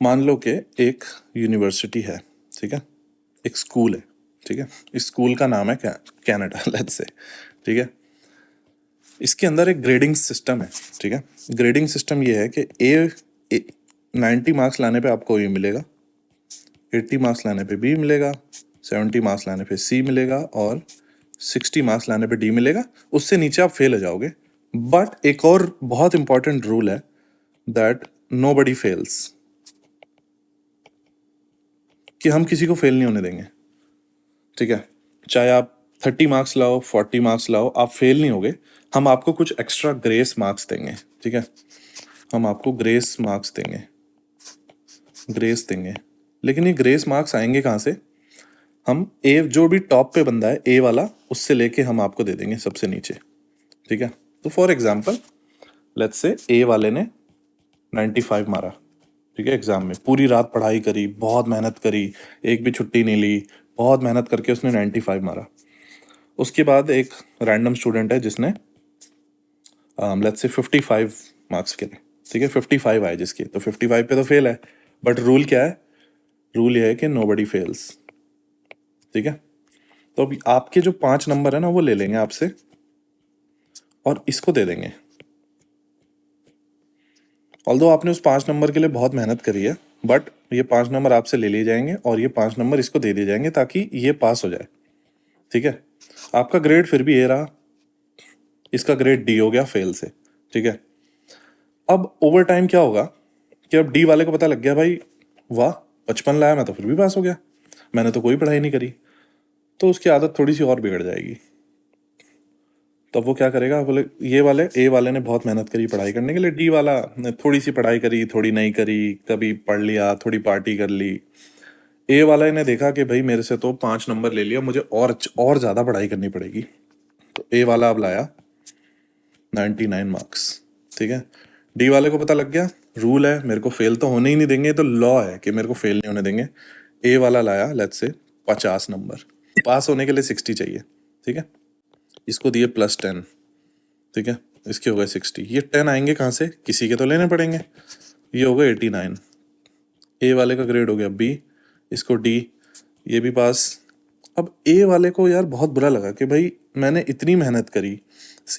मान लो कि एक यूनिवर्सिटी है, ठीक है, एक स्कूल है, ठीक है, इस स्कूल का नाम है कनाडा लेट्स से, ठीक है। इसके अंदर एक ग्रेडिंग सिस्टम है, ठीक है। ग्रेडिंग सिस्टम ये है कि ए 90 मार्क्स लाने पे आपको ए मिलेगा, 80 मार्क्स लाने पे बी मिलेगा, 70 मार्क्स लाने पे सी मिलेगा और 60 मार्क्स लाने पे डी मिलेगा। उससे नीचे आप फेल हो जाओगे। बट एक और बहुत इंपॉर्टेंट रूल है दैट नोबडी फेल्स, कि हम किसी को फेल नहीं होने देंगे, ठीक है। चाहे आप 30 मार्क्स लाओ, 40 मार्क्स लाओ, आप फेल नहीं होगे। हम आपको कुछ एक्स्ट्रा ग्रेस मार्क्स देंगे, ठीक है। हम आपको ग्रेस मार्क्स देंगे, ग्रेस देंगे। लेकिन ये ग्रेस मार्क्स आएंगे कहाँ से? हम ए, जो भी टॉप पे बंदा है ए वाला, उससे लेके हम आपको दे देंगे सबसे नीचे, ठीक है। तो फॉर एग्जाम्पल लेट्स से ए वाले ने 95 मारा, ठीक है। एग्जाम में पूरी रात पढ़ाई करी, बहुत मेहनत करी, एक भी छुट्टी नहीं ली, बहुत मेहनत करके उसने 95 मारा। उसके बाद एक रैंडम स्टूडेंट है जिसने लेट्स से 55 मार्क्स के लिए, ठीक है, 55 आए जिसके, तो 55 पे तो फेल है। बट रूल क्या है? रूल ये है कि नोबडी फेल्स, ठीक है। तो अभी आपके जो 5 नंबर है ना, वो ले लेंगे आपसे और इसको दे देंगे। ऑल्दो आपने उस 5 नंबर के लिए बहुत मेहनत करी है, बट ये 5 नंबर आपसे ले लिए जाएंगे और ये 5 नंबर इसको दे दिए जाएंगे ताकि ये पास हो जाए, ठीक है। आपका ग्रेड फिर भी ए रहा, इसका ग्रेड डी हो गया फेल से, ठीक है। अब ओवर टाइम क्या होगा कि अब डी वाले को पता लग गया, भाई वाह 55 लाया, मैं तो फिर भी पास हो गया, मैंने तो कोई पढ़ाई नहीं करी। तो उसकी आदत थोड़ी सी और बिगड़ जाएगी। तब वो क्या करेगा, बोले ये वाले ए वाले ने बहुत मेहनत करी पढ़ाई करने के लिए, डी वाला ने थोड़ी सी पढ़ाई करी, थोड़ी नहीं करी, कभी पढ़ लिया, थोड़ी पार्टी कर ली। ए वाले ने देखा कि भाई मेरे से तो 5 नंबर ले लिया, मुझे और ज़्यादा पढ़ाई करनी पड़ेगी। तो ए वाला अब लाया 99 मार्क्स, ठीक है। डी वाले को पता लग गया, रूल है मेरे को फेल तो होने ही नहीं देंगे, तो लॉ है कि मेरे को फेल नहीं होने देंगे। ए वाला लाया लेट्स से 50 नंबर, पास होने के लिए 60 चाहिए, ठीक है। इसको दिए +10, ठीक है, इसके हो गए 60। ये 10 आएंगे कहाँ से? किसी के तो लेने पड़ेंगे। ये हो गए 89। ए वाले का ग्रेड हो गया बी, इसको डी, ये भी पास। अब ए वाले को यार बहुत बुरा लगा कि भाई मैंने इतनी मेहनत करी,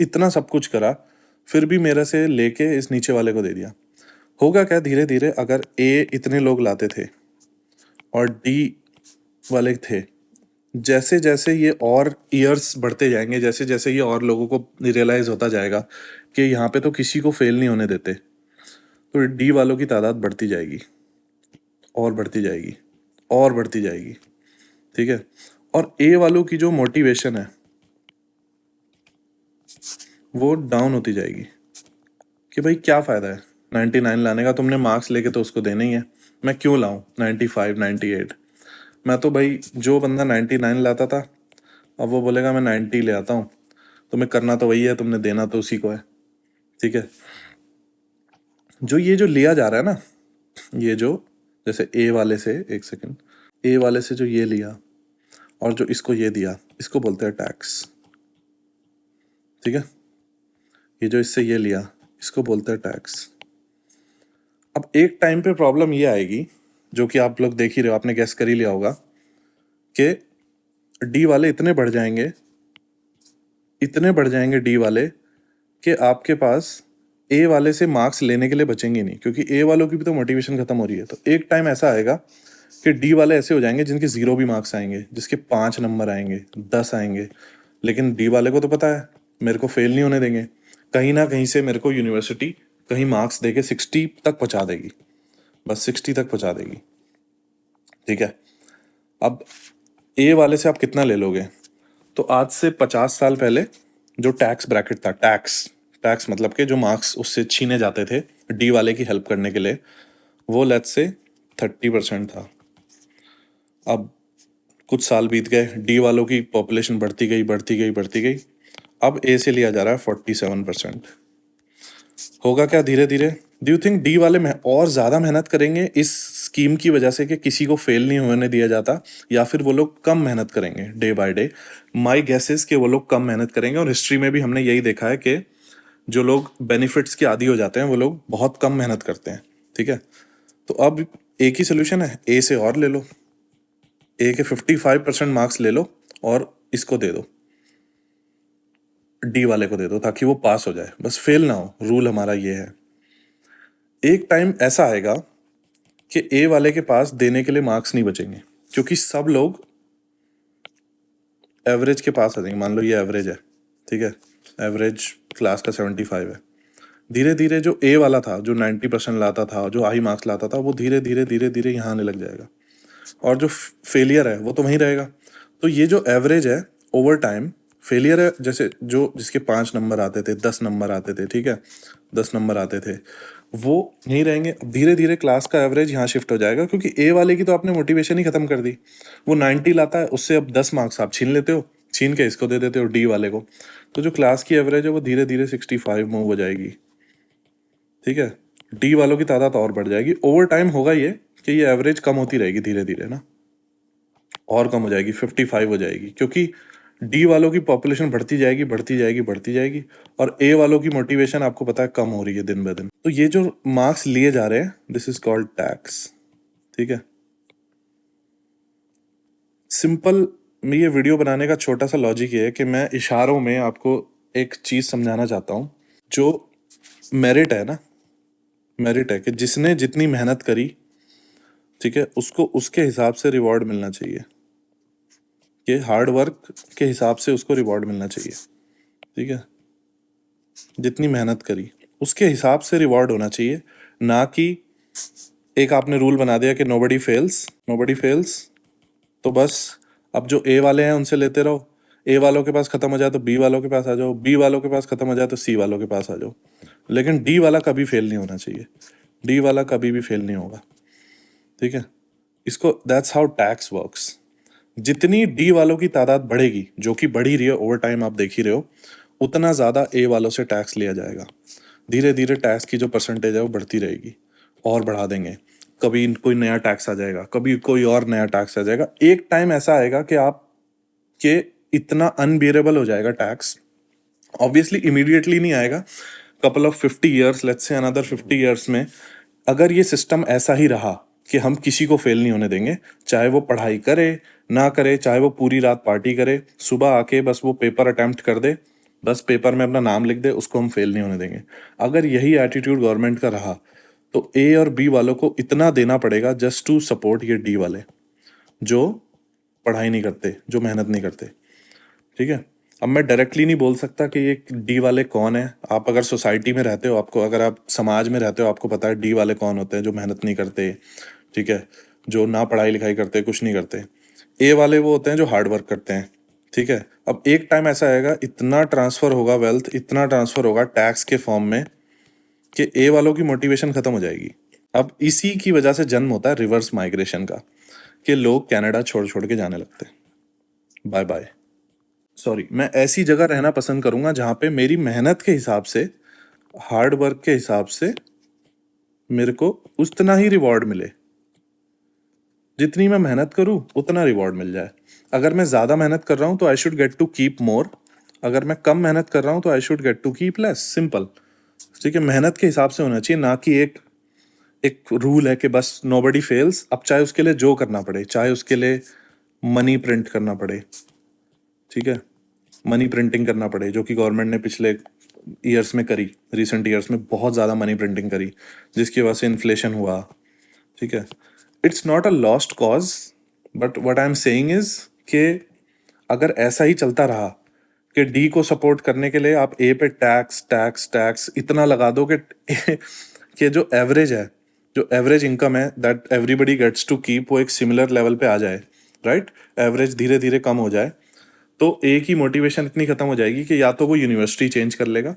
इतना सब कुछ करा, फिर भी मेरे से लेके इस नीचे वाले को दे दिया। होगा क्या, धीरे धीरे अगर ए इतने लोग लाते थे और डी वाले थे, जैसे जैसे ये और ईयर्स बढ़ते जाएंगे, जैसे जैसे ये और लोगों को रियलाइज होता जाएगा कि यहाँ पे तो किसी को फेल नहीं होने देते, तो डी वालों की तादाद बढ़ती जाएगी और बढ़ती जाएगी और बढ़ती जाएगी, ठीक है। और ए वालों की जो मोटिवेशन है वो डाउन होती जाएगी कि भाई क्या फ़ायदा है 99 लाने का, तुमने मार्क्स लेके तो उसको देना ही है, मैं क्यों लाऊं 95 98। मैं तो भाई जो बंदा 99 लाता था, अब वो बोलेगा मैं 90 ले आता हूँ, तुम्हें करना तो वही है, तुमने देना तो उसी को है, ठीक है। जो लिया जा रहा है ना, ये जो जैसे ए वाले से, एक सेकंड, ए वाले से जो ये लिया और जो इसको ये दिया, इसको बोलते हैं टैक्स, ठीक है। ये जो इससे ये लिया, इसको बोलते हैं टैक्स। अब एक टाइम पे प्रॉब्लम ये आएगी, जो कि आप लोग देख ही रहे हो, आपने गैस कर ही लिया होगा, कि डी वाले इतने बढ़ जाएंगे, इतने बढ़ जाएंगे डी वाले, कि आपके पास ए वाले से मार्क्स लेने के लिए बचेंगे नहीं, क्योंकि ए वालों की भी तो मोटिवेशन खत्म हो रही है। तो एक टाइम ऐसा आएगा कि डी वाले ऐसे हो जाएंगे जिनके 0 भी मार्क्स आएंगे, जिसके 5 नंबर आएंगे, 10 आएंगे, लेकिन डी वाले को तो पता है मेरे को फेल नहीं होने देंगे, कहीं ना कहीं से मेरे को यूनिवर्सिटी कहीं मार्क्स दे के 60 तक पहुंचा देगी, बस 60 तक पहुंचा देगी, ठीक है। अब ए वाले से आप कितना ले लोगे? तो आज से 50 साल पहले जो टैक्स ब्रैकेट था, टैक्स टैक्स मतलब कि जो मार्क्स उससे छीने जाते थे डी वाले की हेल्प करने के लिए, वो लेट्स से 30% था। अब कुछ साल बीत गए, डी वालों की पॉपुलेशन बढ़ती गई बढ़ती गई बढ़ती गई, अब ए से लिया जा रहा है 47%। होगा क्या धीरे धीरे? डू यू थिंक डी वाले और ज़्यादा मेहनत करेंगे इस स्कीम की वजह से कि किसी को फेल नहीं होने दिया जाता, या फिर वो लोग कम मेहनत करेंगे day by day? My guess is कि वो लोग कम मेहनत करेंगे, और हिस्ट्री में भी हमने यही देखा है कि जो लोग बेनिफिट्स के आदी हो जाते हैं वो लोग बहुत कम मेहनत करते हैं, ठीक है। तो अब एक ही सोल्यूशन है, ए से और ले लो, ए के 55% मार्क्स ले लो और इसको दे दो, डी वाले को दे दो, ताकि वो पास हो जाए, बस फेल ना हो। रूल हमारा ये है। एक टाइम ऐसा आएगा कि ए वाले के पास देने के लिए मार्क्स नहीं बचेंगे, क्योंकि सब लोग एवरेज के पास आ जाएंगे। मान लो ये एवरेज है, ठीक है, एवरेज क्लास का 75 है। धीरे धीरे जो ए वाला था, जो 90% लाता था, जो हाई मार्क्स लाता था, वो धीरे धीरे धीरे धीरे यहाँ आने लग जाएगा, और जो फेलियर है वो तो वहीं रहेगा। तो ये जो एवरेज है ओवर टाइम, फेलियर है जैसे जो जिसके 5 नंबर आते थे, 10 नंबर आते थे, ठीक है, 10 नंबर आते थे, वो यहीं रहेंगे। अब धीरे धीरे क्लास का एवरेज यहाँ शिफ्ट हो जाएगा, क्योंकि ए वाले की तो आपने मोटिवेशन ही खत्म कर दी। वो 90 लाता है, उससे अब 10 मार्क्स आप छीन लेते हो, छीन के इसको दे देते हो, डी वाले को। तो जो क्लास की एवरेज है वो धीरे धीरे 65 मूव हो जाएगी, ठीक है। डी वालों की तादाद और बढ़ जाएगी। ओवर टाइम होगा ये कि ये एवरेज कम होती रहेगी धीरे धीरे ना, और कम हो जाएगी, 55 हो जाएगी, क्योंकि डी वालों की पॉपुलेशन बढ़ती जाएगी बढ़ती जाएगी बढ़ती जाएगी, और ए वालों की मोटिवेशन आपको पता है कम हो रही है दिन ब दिन। तो ये जो मार्क्स लिए जा रहे हैं, दिस इज कॉल्ड टैक्स, ठीक है। सिंपल में ये वीडियो बनाने का छोटा सा लॉजिक ये है कि मैं इशारों में आपको एक चीज समझाना चाहता हूँ। जो मेरिट है ना, मेरिट है कि जिसने जितनी मेहनत करी, ठीक है, उसको उसके हिसाब से रिवॉर्ड मिलना चाहिए, कि हार्ड वर्क के हिसाब से उसको रिवॉर्ड मिलना चाहिए, ठीक है। जितनी मेहनत करी उसके हिसाब से रिवॉर्ड होना चाहिए, ना कि एक आपने रूल बना दिया कि नोबडी फेल्स, नोबडी फेल्स, तो बस अब जो ए वाले हैं उनसे लेते रहो, ए वालों के पास खत्म हो जाए तो बी वालों के पास आ जाओ, बी वालों के पास खत्म हो जाए तो सी वालों के पास आ जाओ, लेकिन डी वाला कभी फेल नहीं होना चाहिए, डी वाला कभी भी फेल नहीं होगा, ठीक है। इसको दैट्स हाउ टैक्स वर्क्स। जितनी डी वालों की तादाद बढ़ेगी, जो कि बढ़ ही रही है ओवर टाइम, आप देख ही रहे हो, उतना ज़्यादा ए वालों से टैक्स लिया जाएगा। धीरे धीरे टैक्स की जो परसेंटेज है वो बढ़ती रहेगी, और बढ़ा देंगे। कभी कोई नया टैक्स आ जाएगा, कभी कोई और नया टैक्स आ जाएगा। एक टाइम ऐसा आएगा कि आप के इतना अनबियरेबल हो जाएगा टैक्स। ऑब्वियसली इमीडिएटली नहीं आएगा, couple of 50 years, let's say another 50 years में, अगर ये सिस्टम ऐसा ही रहा कि हम किसी को फेल नहीं होने देंगे, चाहे वो पढ़ाई करे ना करे, चाहे वो पूरी रात पार्टी करे, सुबह आके बस वो पेपर अटेम्प्ट कर दे, बस पेपर में अपना नाम लिख दे, उसको हम फेल नहीं होने देंगे। अगर यही एटीट्यूड गवर्नमेंट का रहा, तो ए और बी वालों को इतना देना पड़ेगा जस्ट टू सपोर्ट ये डी वाले, जो पढ़ाई नहीं करते, जो मेहनत नहीं करते, ठीक है। अब मैं डायरेक्टली नहीं बोल सकता कि ये डी वाले कौन है। आप अगर सोसाइटी में रहते हो, आपको, अगर आप समाज में रहते हो, आपको पता है डी वाले कौन होते हैं, जो मेहनत नहीं करते, ठीक है, जो ना पढ़ाई लिखाई करते, कुछ नहीं करते। ए वाले वो होते हैं जो हार्ड वर्क करते हैं, ठीक है। अब एक टाइम ऐसा आएगा, इतना ट्रांसफर होगा वेल्थ, इतना ट्रांसफर होगा टैक्स के फॉर्म में, कि ए वालों की मोटिवेशन खत्म हो जाएगी। अब इसी की वजह से जन्म होता है रिवर्स माइग्रेशन का, कि लोग कनाडा छोड़ छोड़ के जाने लगते हैं। बाय बाय, सॉरी, मैं ऐसी जगह रहना पसंद करूंगा जहां पे मेरी मेहनत के हिसाब से, हार्ड वर्क के हिसाब से मेरे को उतना ही रिवॉर्ड मिले। जितनी मैं मेहनत करूं उतना रिवॉर्ड मिल जाए। अगर मैं ज्यादा मेहनत कर रहा हूं तो I should get to keep more, अगर मैं कम मेहनत कर रहा हूं तो I should get to keep less, simple, ठीक है। मेहनत के हिसाब से होना चाहिए, ना कि एक एक रूल है कि बस नोबडी फेल्स। अब चाहे उसके लिए जो करना पड़े, चाहे उसके लिए मनी प्रिंट करना पड़े, ठीक है, मनी प्रिंटिंग करना पड़े, जो कि गवर्नमेंट ने पिछले ईयर्स में करी, रिसेंट ईयर्स में बहुत ज़्यादा मनी प्रिंटिंग करी, जिसकी वजह से इन्फ्लेशन हुआ, ठीक है। It's not a lost cause, but what I am saying is कि अगर ऐसा ही चलता रहा कि डी को सपोर्ट करने के लिए आप ए पे टैक्स टैक्स टैक्स इतना लगा दो कि जो एवरेज है, जो एवरेज इनकम है that everybody gets to keep, वो एक सिमिलर लेवल पे आ जाए, राइट, एवरेज धीरे धीरे कम हो जाए, तो एक ही मोटिवेशन इतनी खत्म हो जाएगी कि या तो वो यूनिवर्सिटी चेंज कर लेगा,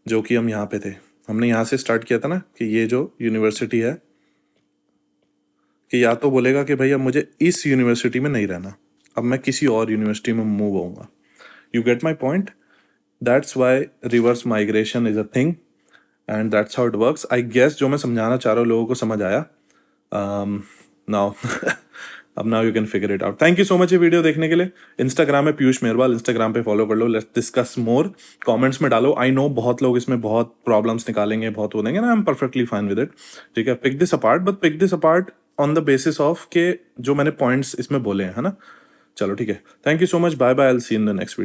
जो कि हम यहाँ पे थे, हमने यहाँ से स्टार्ट किया था ना, कि ये जो यूनिवर्सिटी है, कि या तो बोलेगा कि भाई अब मुझे इस यूनिवर्सिटी में नहीं रहना, अब मैं किसी और यूनिवर्सिटी में मूव होऊंगा। You get my point? That's why reverse migration is a thing, and that's how it works. I guess जो मैं समझाना चाह रहा हूँ लोगों को समझ आया नाउ। अब now you can figure it out. Thank you so much ये वीडियो देखने के लिए। इंस्टाग्राम है पीयूष मेहरवाल, इंस्टाग्राम पे फॉलो कर लो, लेट्स डिस्कस मोर। कमेंट्स में डालो, आई नो बहुत लोग इसमें बहुत प्रॉब्लम्स निकालेंगे, बहुत वो देंगे ना, I am perfectly fine with it, ठीक है। Pick this apart, but pick this apart on the basis of के जो मैंने पॉइंट्स इसमें बोले हैं, है ना। चलो ठीक है, thank you so much, bye bye, I will see in the next video.